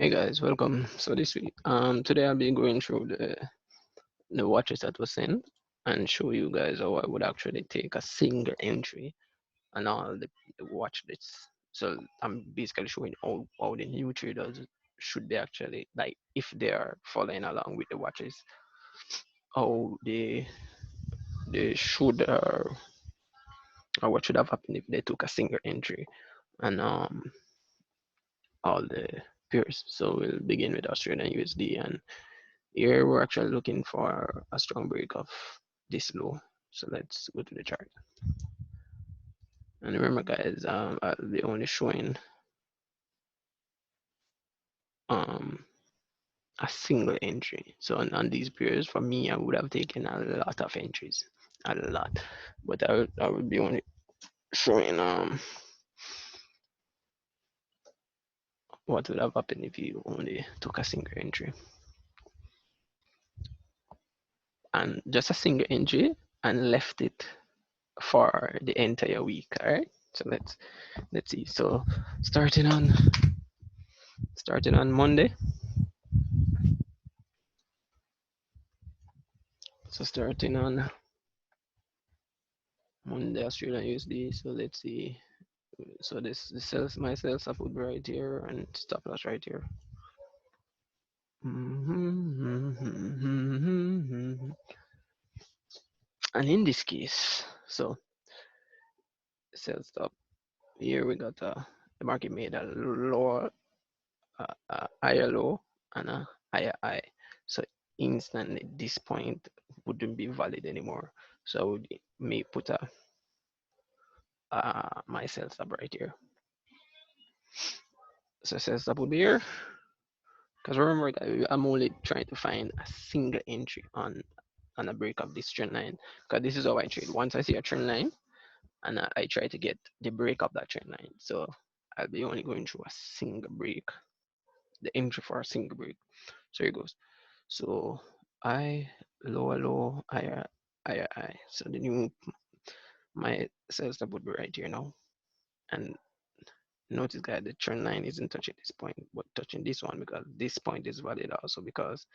Hey guys, welcome. So this week, today I'll be going through the watches that was sent and show you guys how I would actually take a single entry and all the watch lists. So I'm basically showing how the new traders should be actually like if they are following along with the watches, how they should or what should have happened if they took a single entry and all the pairs. So we'll begin with Australian USD, and here we're actually looking for a strong break of this low. So let's go to the chart. And remember guys, I'll be only showing um a single entry. So on these pairs, for me, I would have taken a lot of entries, a lot. But I would be only showing what would have happened if you only took a single entry. And just a single entry and left it for the entire week. All right. So let's see. So starting on Monday. So starting on Monday Australian USD. So let's see. So this sells my sales up would be right here and stop loss right here. And in this case, so sell stop here we got the market made a lower, higher low and a higher high. So instantly this point wouldn't be valid anymore. So I would may put a my sell stop right here. So sell stop would be here. Because remember, I'm only trying to find a single entry on a break of this trend line. Because this is how I trade. Once I see a trend line, and I try to get the break of that trend line. So I'll be only going through a single break, the entry for a single break. So here goes. So I lower low, higher higher high. So the new my sell stop would be right here now. And notice guys, the trend line isn't touching this point, but touching this one because this point is valid also because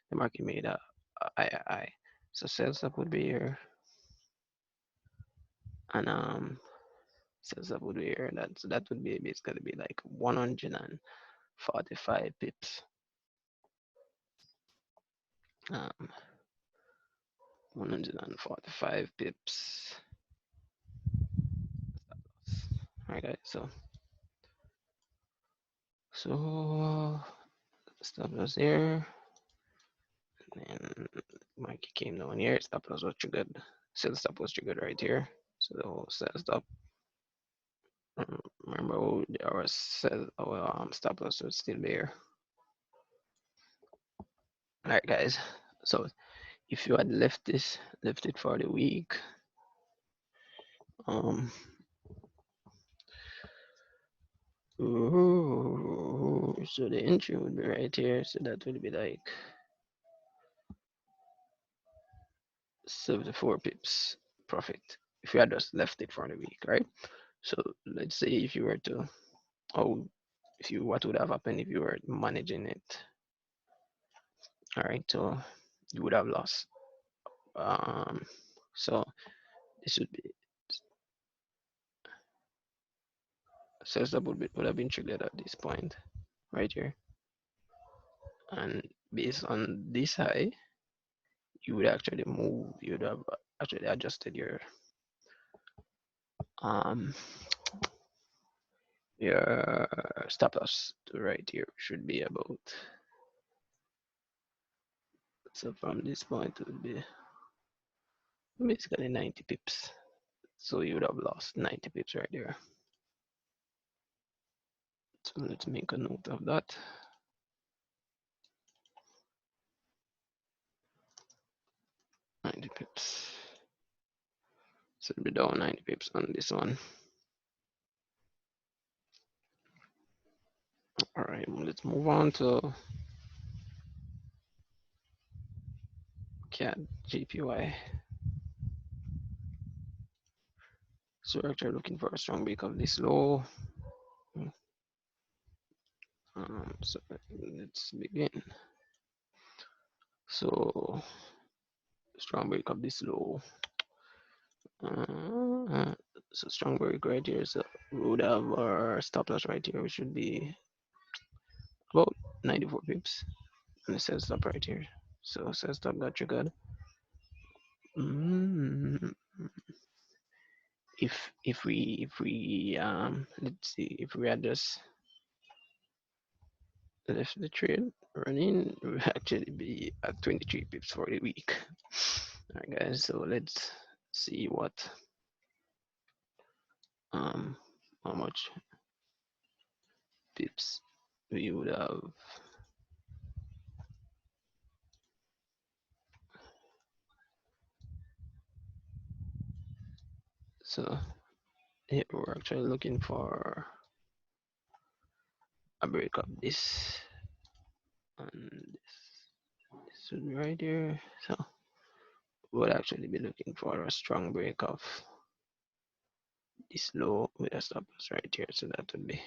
the market made a higher. So sell stop would be here, and sell stop would be here. That would be basically be like 145 pips. 145 pips. All right, guys. So stop loss here, and market came down here. Stop loss was triggered. Sell stop was triggered right here. So sell stop. Remember, our sell our stop loss would still be here. All right, guys. So if you had left it for the week, um, so the entry would be right here. So that would be like 74 pips profit if you had just left it for the week, right? So let's say if you were to, oh, if you, what would have happened if you were managing it? All right, so you would have lost. So this would be sales that would have been triggered at this point right here, and based on this high, you would actually move. You would have actually adjusted um your stop loss to right here should be about. So from this point it would be basically 90 pips. So you would have lost 90 pips right there. So let's make a note of that. $90 pips. So it'll be down 90 pips on this one. All right, let's move on to CADJPY. So we're actually looking for a strong break of this low. So let's begin. So strong break of this low. Uh, so strong break right here. So we would have our stop loss right here, which should be about 94 pips, and it says stop right here. So says stop got triggered. Mm, if we let's see, if we had just left the trade running, we would actually be at 23 pips for the week. Alright guys, so let's see what um how much pips we would have. So here we're actually looking for a break of this and this would be right here. So we'll actually be looking for a strong break of this low with a stop loss right here. So that would be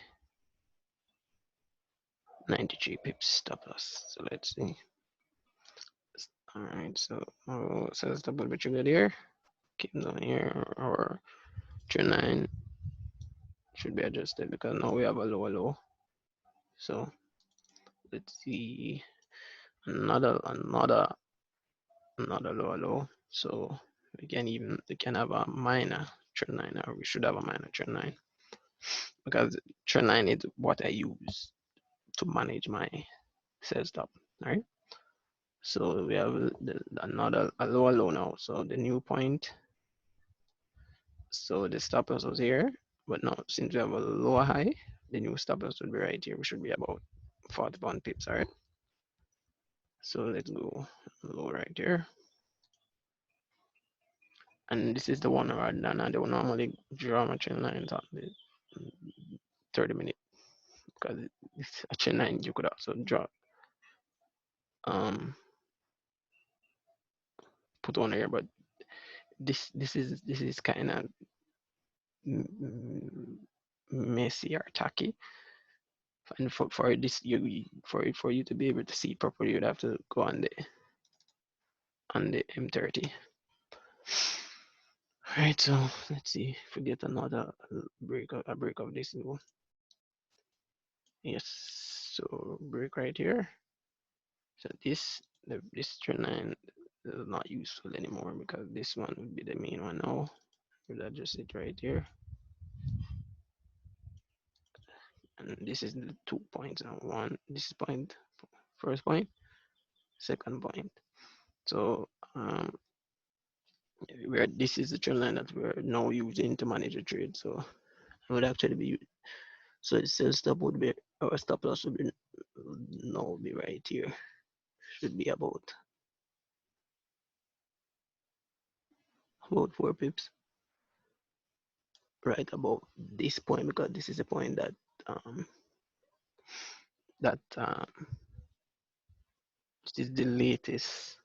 93 pips stop loss. So let's see. Alright, so says double bit triggered here. Keep down here, or trend line should be adjusted because now we have a lower low. So let's see another lower low. So we can have a minor trend line, or we should have a minor trend line, because trend line is what I use to manage my sell stop. Right. So we have another a lower low now. So the new point. So the stop loss was here, but now since we have a lower high, the new stop loss would be right here. We should be about 41 pips. All right. So let's go low right here. And this is the one rather than I don't normally draw my trend lines on the 30-minute, because it's a trend line you could also draw um put on here, but this is kind of messy or tacky, and for this for you to be able to see properly, you'd have to go on the M30. All right, so let's see if we get another break of this one. Yes, so break right here. So this trend line is not useful anymore, because this one would be the main one now. We'll adjust it right here. And this is the 2 points now. One, this is point, first point, second point. So where this is the trend line that we're now using to manage the trade. So it would actually be, so it says stop would be, our stop loss would be now be right here. Should be about 4 pips, right about this point, because this is the point that um that this is the latest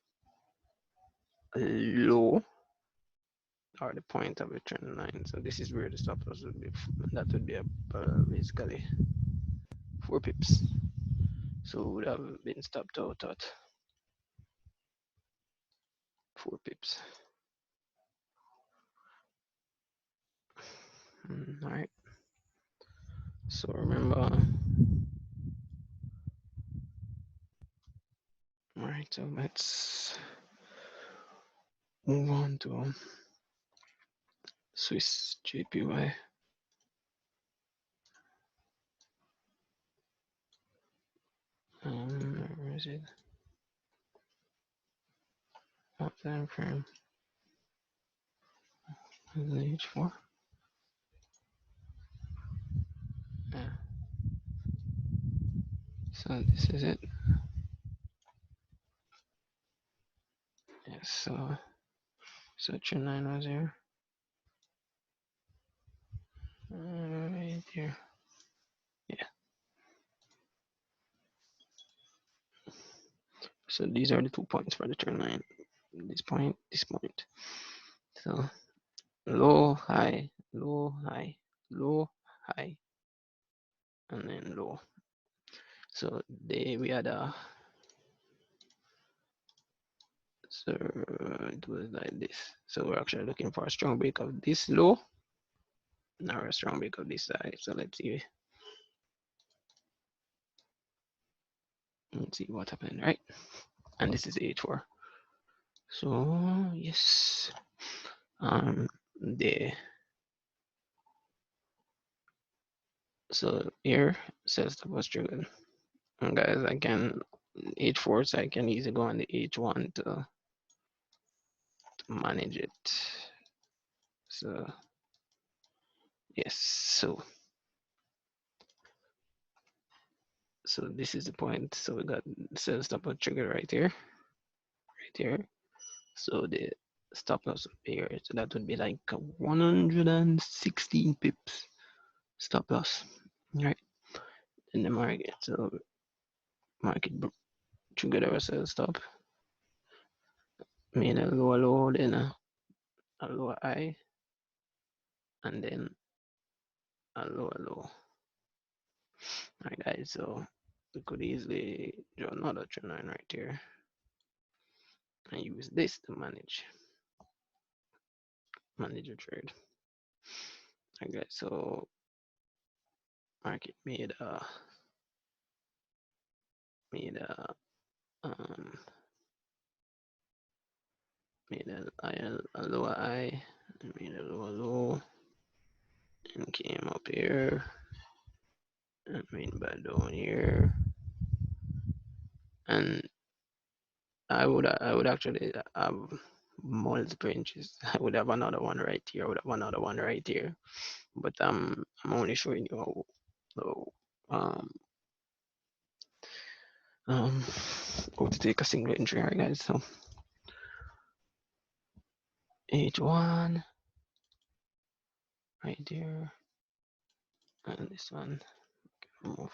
low, or the point of the trend line. So this is where the stop loss would be. That would be basically 4 pips. So would have been stopped out at 4 pips. All right. So remember, all right. So let's move on to Swiss JPY. Where is it? What time frame? H4. Yeah. So this is it. Yes. So trend line was here. Right here. Yeah. So these are the 2 points for the trend line. This point, this point. So low, high, low, high, low, high, and then low. So we had a, so it was like this. So we're actually looking for a strong break of this low, now a strong break of this side. So let's see what happened, right? And this is H4. So yes, the so here says the was triggered. And guys, I can H4, so I can easily go on the H1 to manage it. So yes, so this is the point. So we got sell stop loss trigger right here, right here. So the stop loss would be here. So that would be like 116 pips stop loss, right? In the market. So market triggered our sell stop, made a lower low, then a lower high, and then a lower low. Alright guys, so we could easily draw another trend line right here and use this to manage your trade. Alright guys, so market made a um made a lower high, made a lower low, and came up here and made back down here, and I would actually have multiple inches. I would have another one right here. I would have another one right here, but I'm only showing you um um how to take a single entry, right guys? So H1 right there, and this one remove.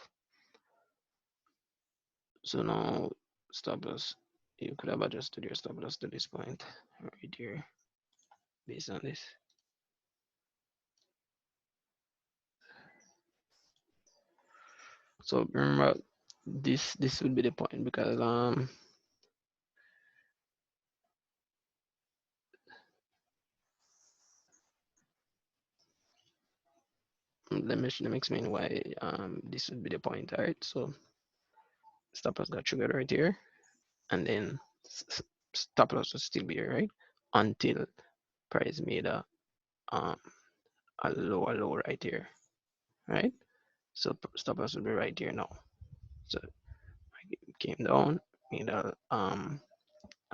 So now stop loss, you could have adjusted your stop loss to this point right here based on this. So remember, this would be the point, because let me explain why this would be the point. All right, so stop loss got triggered right here, and then stop loss will still be here, right, until price made um a lower low right here, right? So stop loss will be right here now. So I came down, made a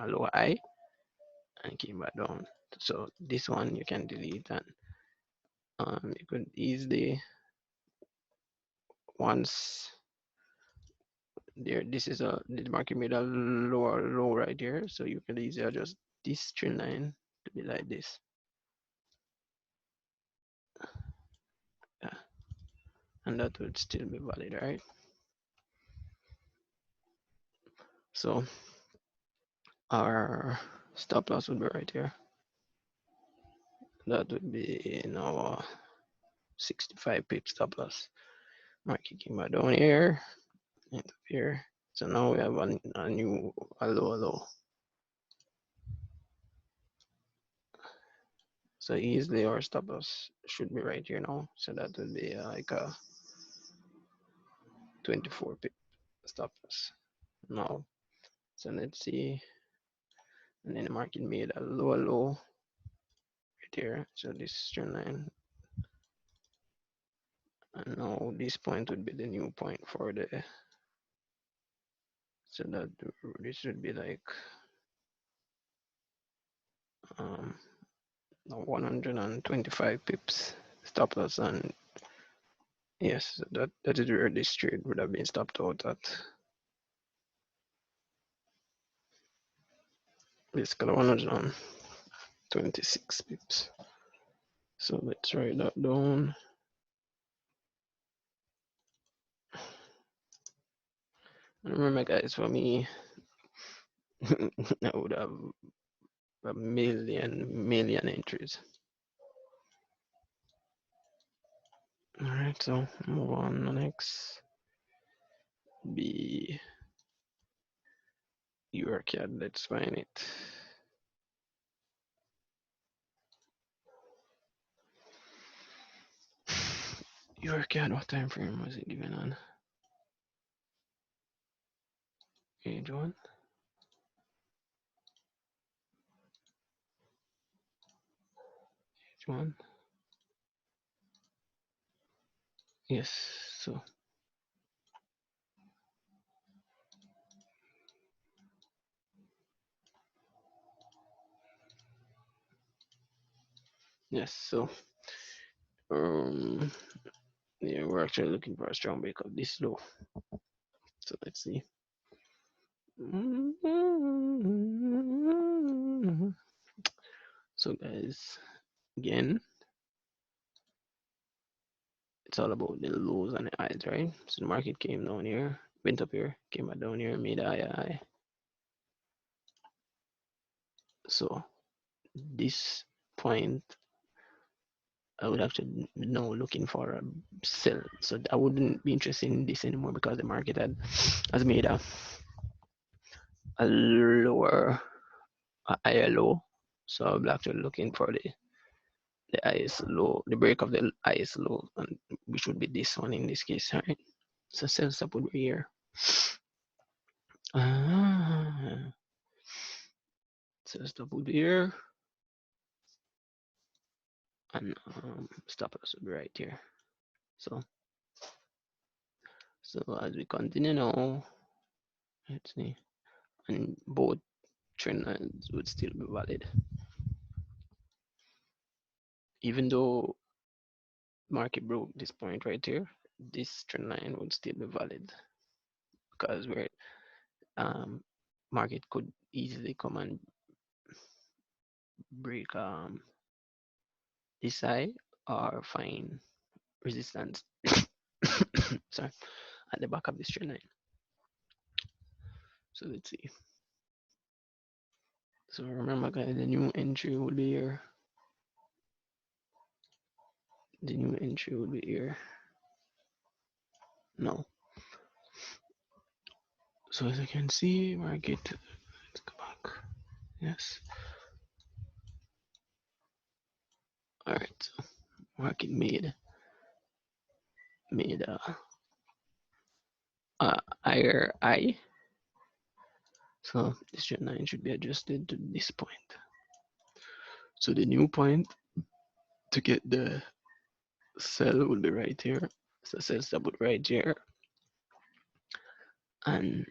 lower high, and came back down. So this one you can delete, and you could easily, once there, this is the market made a lower low right here, so you can easily adjust this trend line to be like this. Yeah, and that would still be valid, right? So our stop loss would be right here. That would be in our 65 pip stop loss. Market came back down here and up here. So now we have a new lower low. So easily our stop loss should be right here now. So that would be like a 24 pip stop loss now. So let's see. And then the market made a lower low right here. So this trend line. And now this point would be the new point for the, so that this would be like 125 pips stop loss, and yes, that is where this trade would have been stopped out at. Basically 126 pips. So let's write that down. And remember guys, for me, I would have a million entries. All right, so move on to the next. be EURCAD. Let's find it. EURCAD, what time frame was it given on? Page 1. Page 1. Yes, so yes, so yeah, we're actually looking for a strong break of this low. So let's see. So guys, again, it's all about the lows and the highs, right? So the market came down here, went up here, came back down here, made a high. So this point, I would actually now looking for a sell. So I wouldn't be interested in this anymore because the market has made a lower, a higher low. So I'll be actually looking for the highest low, the break of the highest low, and which would be this one in this case, right? So sell stop would be here. Sell stop would be here, and stop loss would be right here. So as we continue now, let's see, and both trend lines would still be valid, even though market broke this point right here. This trend line would still be valid because we're market could easily come and break this high or find resistance sorry, at the back of this trend line. So let's see. So remember guys, the new entry will be here. The new entry will be here. No. So as you can see, market, let's go back. Yes. All right. So market made a higher high. So this trend line should be adjusted to this point. So the new point to get the sell will be right here. So sell stop would right here, and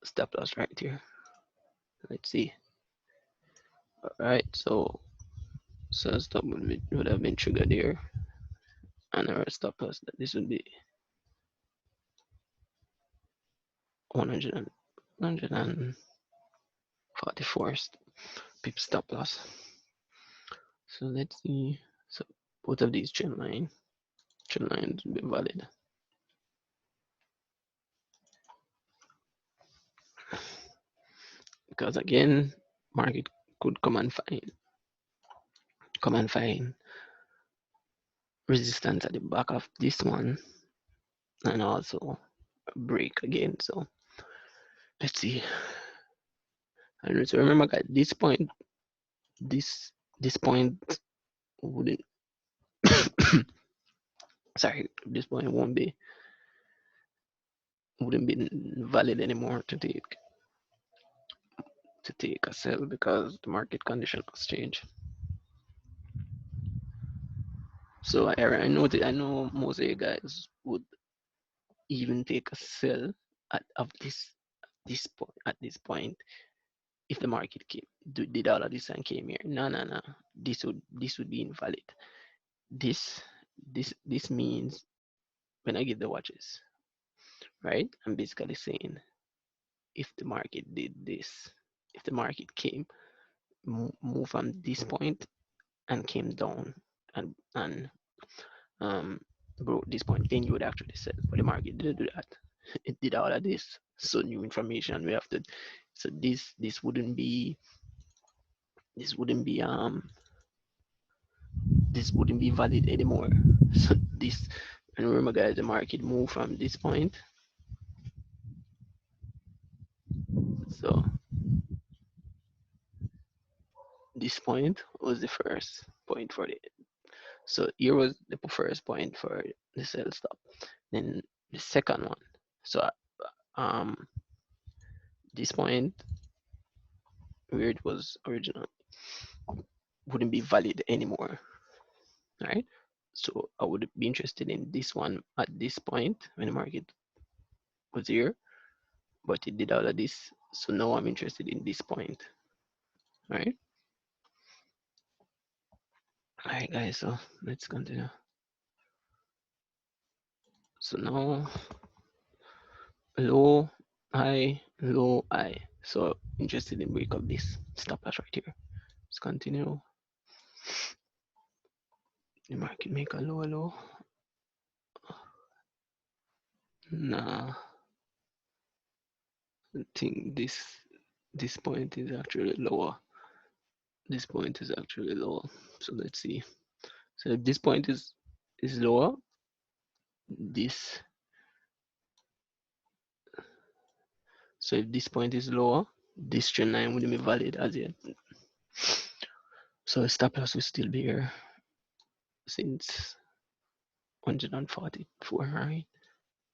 stop loss right here. Let's see. All right. So sell stop would have been triggered here, and our stop loss, this would be 144 pip stop loss. So let's see. So both of these trend lines will be valid. Because again, market could come and find resistance at the back of this one, and also break again. So let's see. And so remember guys, this point wouldn't sorry, this point wouldn't be valid anymore to take a sell because the market condition has changed. So I know most of you guys would even take a sell at this point if the market did all of this and came here. No. This would be invalid. This means when I give the watches, right? I'm basically saying if the market did this, if the market came, move from this point and came down and broke this point, then you would actually sell. But the market didn't do that. It did all of this. So new information we have to. So this wouldn't be valid anymore. So this And remember guys, the market moved from this point. So this point was the first point for the, so here was the first point for the sell stop. Then the second one. So um this point where it was original wouldn't be valid anymore. Right? So I would be interested in this one at this point when the market was here, but it did all of this. So now I'm interested in this point. Right? Alright guys, so let's continue. So now low, high, low, high. So interested in break of this stop loss right here. Let's continue. The market make a lower low. Nah, I think this point is actually lower. This point is actually lower. So let's see. So if this point is lower, this. So if this point is lower, this trend line wouldn't be valid as yet. So stop loss will still be here since 144, right?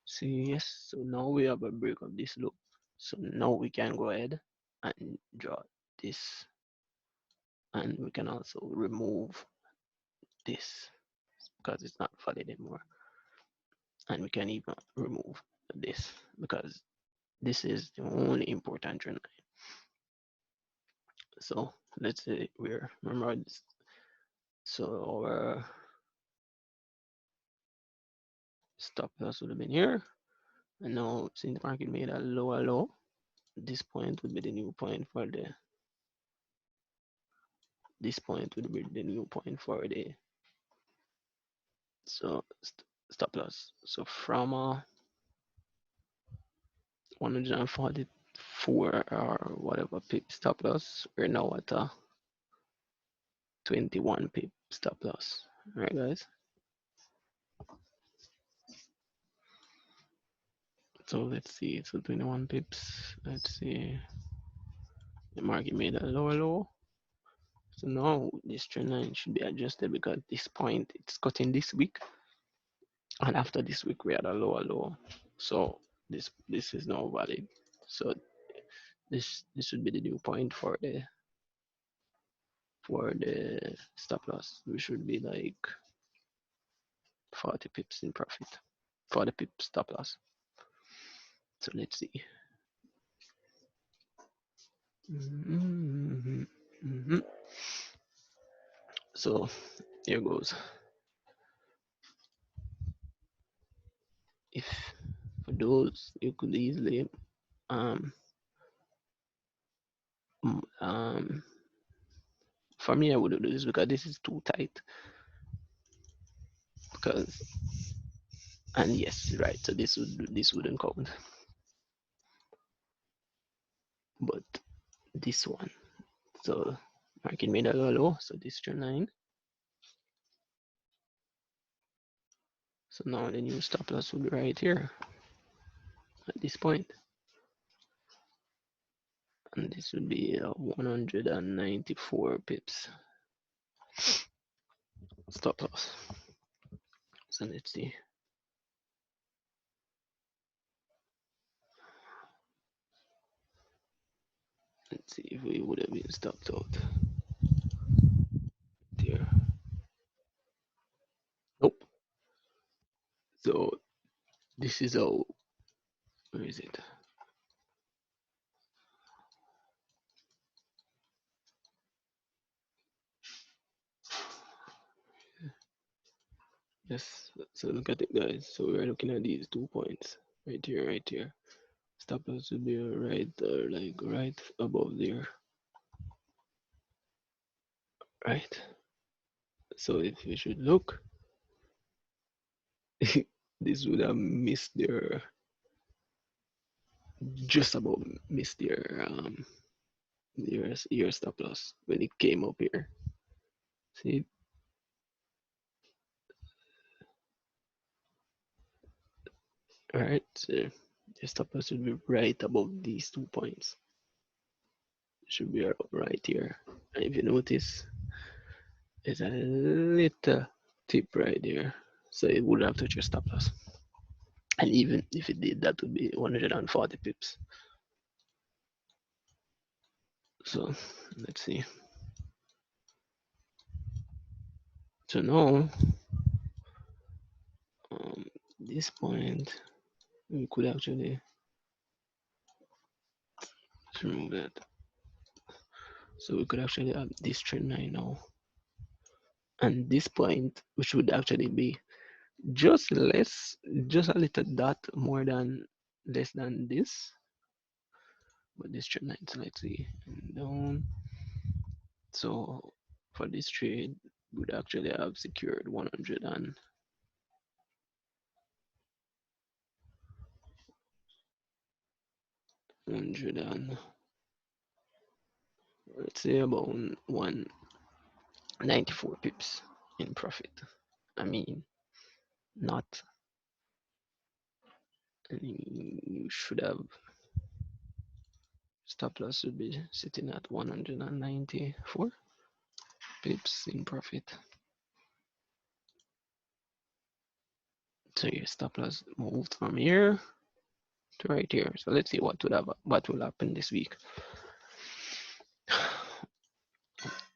See, yes. So now we have a break of this loop. So now we can go ahead and draw this, and we can also remove this because it's not valid anymore. And we can even remove this because this is the only important trend line. So let's say we're, remember this. So our stop loss would have been here. And now since the market made a lower low, this point would be the new point for the, this point would be the new point for the, so stop loss. So from 144 or whatever pip stop loss, we're now at a 21 pip stop loss. All right, guys. So let's see. So 21 pips. Let's see. The market made a lower low. So now this trend line should be adjusted because this point it's cutting this week, and after this week we had a lower low. So this is now valid. So this would be the new point for the stop loss. We should be like 40 pips in profit, 40 pips stop loss. So let's see. So here goes. If for those you could easily for me I wouldn't do this because this is too tight. Because, and yes, right, so this wouldn't count. But this one, so market made a low, so this trend line. So now the new stop loss will be right here at this point. And this would be 194 pips stop loss. So let's see. Let's see if we would have been stopped out there. Nope. So this is how, where is it? Yes, so look at it guys. So we're looking at these 2 points right here, right here. Stop loss would be right there, like right above there. Right? So if we should look, this would have missed their, just about missed their stop loss when it came up here. See? All right, so the stop loss should be right above these 2 points. It should be right here. And if you notice, there's a little tip right there, so it would have touched your stop loss. And even if it did, that would be 140 pips. So let's see. So now, this point, we could actually remove that. So we could actually have this trend line now. And this point, which would actually be just less, just a little dot more than less than this. But this trend line, so let's see, and down. So for this trade, would actually have secured 100 and 100 and let's say about 194 pips in profit. I mean, not. I mean, you should have stop loss should be sitting at 194 pips in profit. So your stop loss moved from here to right here. So let's see what will happen this week.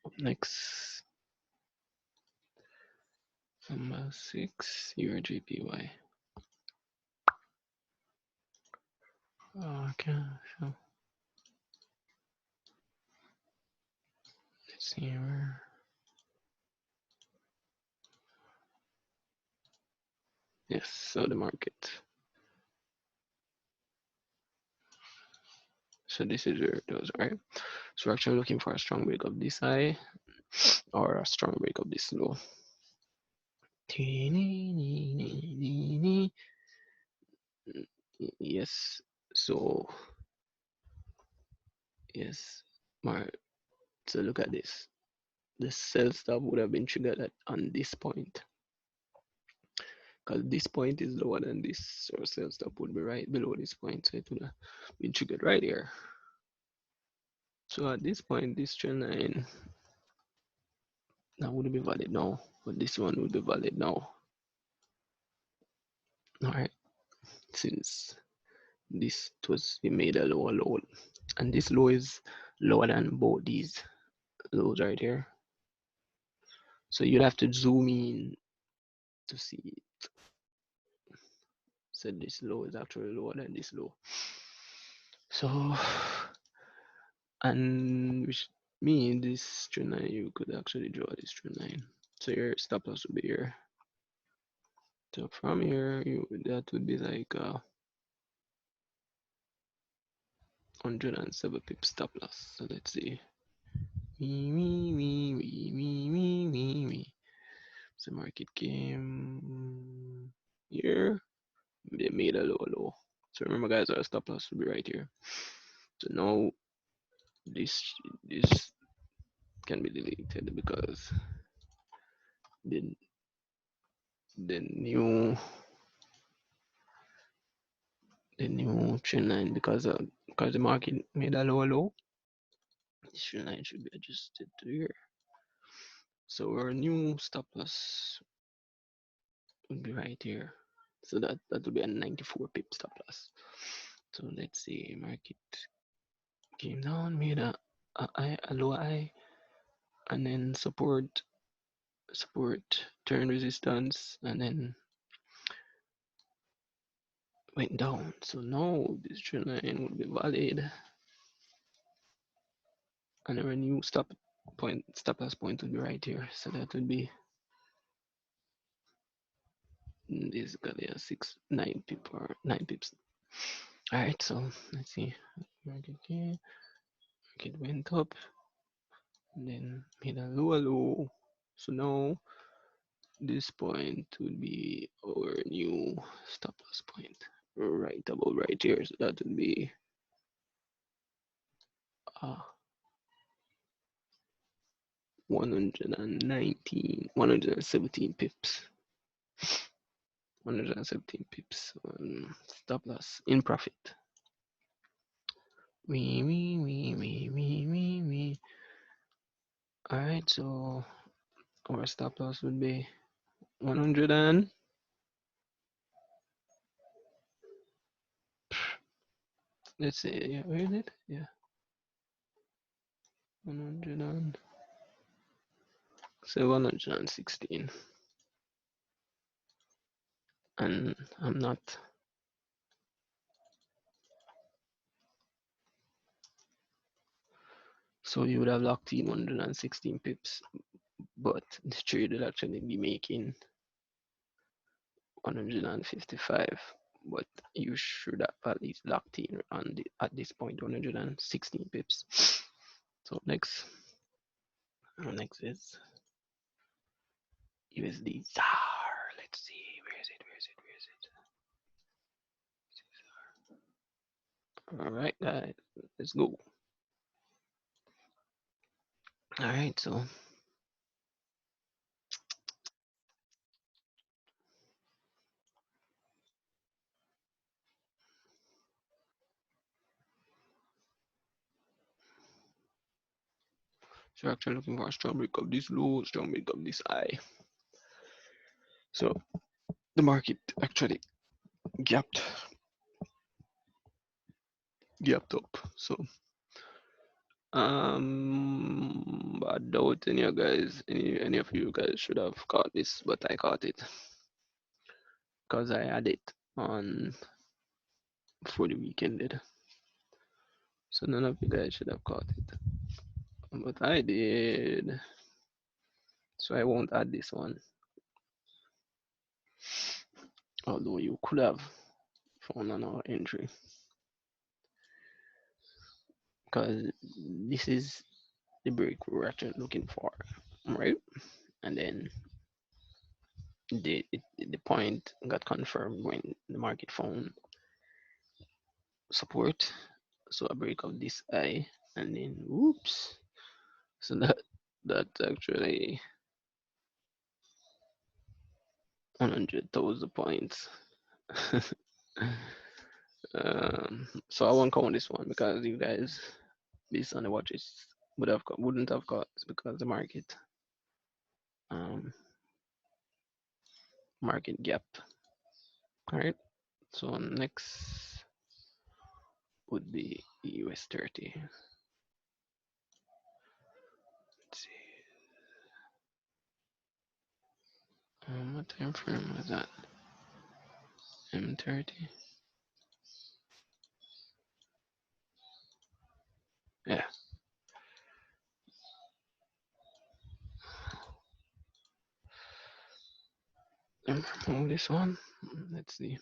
Up next, number 6, EURJPY. Okay, so let's see where. Yes, so the market. So this is where it goes, right? So we're actually looking for a strong break of this high or a strong break of this low. Yes, so yes, so look at this. The sell stop would have been triggered on this point, because this point is lower than this, so sell stop would be right below this point, so it would have been triggered right here. So at this point, this trend line that wouldn't be valid now, but this one would be valid now. All right, since this was we made a lower low, and this low is lower than both these lows right here. So you'd have to zoom in to see it. So this low is actually lower than this low. So, and which means this trend line, you could actually draw this trend line. So your stop loss would be here. So from here, that would be like 107 pip stop loss. So let's see. So market came here. They made a low. So remember, guys, our stop loss will be right here. So now this can be deleted because the new trend line, because the market made a low, this trend line should be adjusted to here. So our new stop loss would be right here. So that would be a 94 pip stop loss. So let's see, market came down, made a low high, and then support, turn resistance, and then went down. So now this trend line would be valid, and our new stop loss point would be right here. So that would be basically a 9 pip or 9 pips. All right, so let's see. Market went up, and then made a low. So now this point would be our new stop loss point, right above right here. So that would be 117 pips. 117 pips. Stop loss in profit. We. All right, so our stop loss would be 100 and let's see, yeah, where is it? Yeah, 100 and so 116, and I'm not. So you would have locked in 116 pips, but the trade would actually be making 155. But you should have at least locked in on at this point 116 pips. So next is USD ZAR. Let's see, where is it? All right, guys, let's go. All right, so you're actually looking for a strong break of this low, strong break of this high. So the market actually gapped up. So I doubt any of you guys should have caught this, but I caught it because I had it on for the weekend. So none of you guys should have caught it, but I did. So I won't add this one, although you could have found another entry because this is the break we're actually looking for, right? And then the point got confirmed when the market found support. So a break of this eye, and then whoops. So that's actually 100,000 points. So I won't count this one because you guys, based on the watches, wouldn't have caught because the market gap. All right. So next would be US 30. Let's see. What time frame was that? M30. Yeah. Remove this one. Let's see.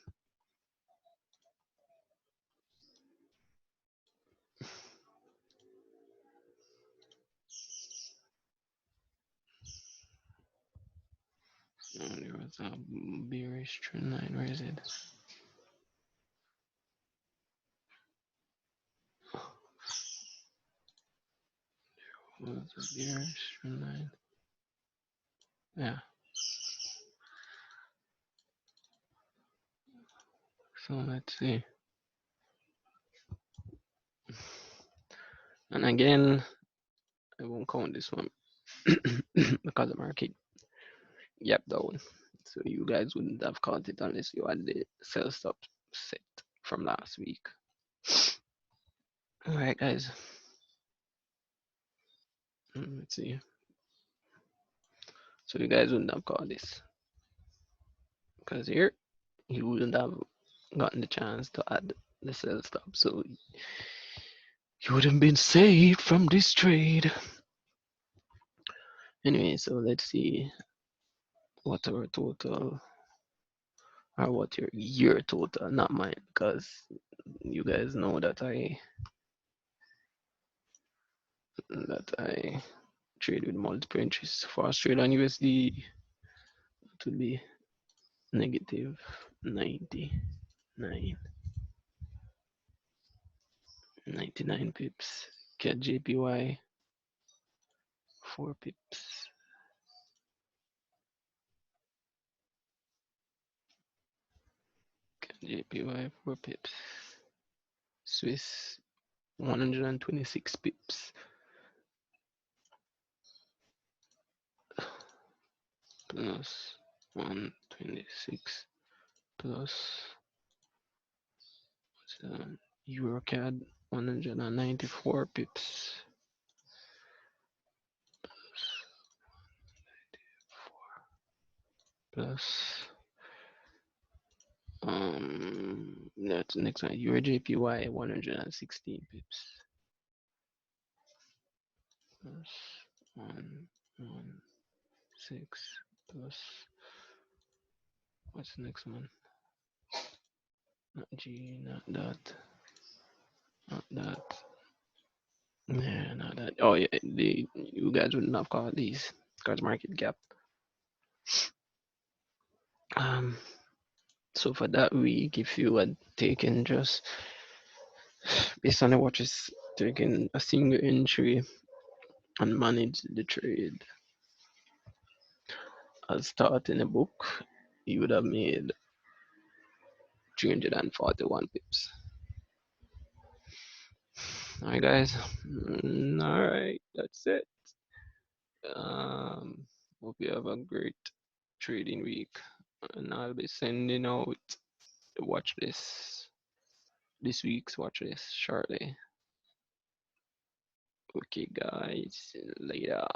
There was a bearish trend line. Where is it? Was a bearish trend line. Yeah. So let's see. And again, I won't count this one because the market gapped down. So you guys wouldn't have caught it unless you had the sell stop set from last week. All right, guys. Let's see. So you guys wouldn't have caught this because here you wouldn't have gotten the chance to add the sell stop. So you wouldn't been saved from this trade. Anyway, so let's see what our total or what your year total, not mine, because you guys know that I trade with multiple entries. For Australian USD, it would be negative 99 pips. CADJPY 4 pips. JPY 4 pips. Swiss 126 pips. Plus 126 plus EURCAD 194 pips. Plus that's next one. EURJPY 116 pips. Plus 116 plus what's the next one? Not G, not that, not that. Yeah, not that. Oh yeah, you guys wouldn't have called these cards market gap. So for that week, if you had taken just based on the watches, taking a single entry and manage the trade as taught in a book, you would have made 341 pips. Alright guys, alright, that's it. Hope you have a great trading week, and I'll be sending out the watch list, this week's watch list shortly. Okay guys, later.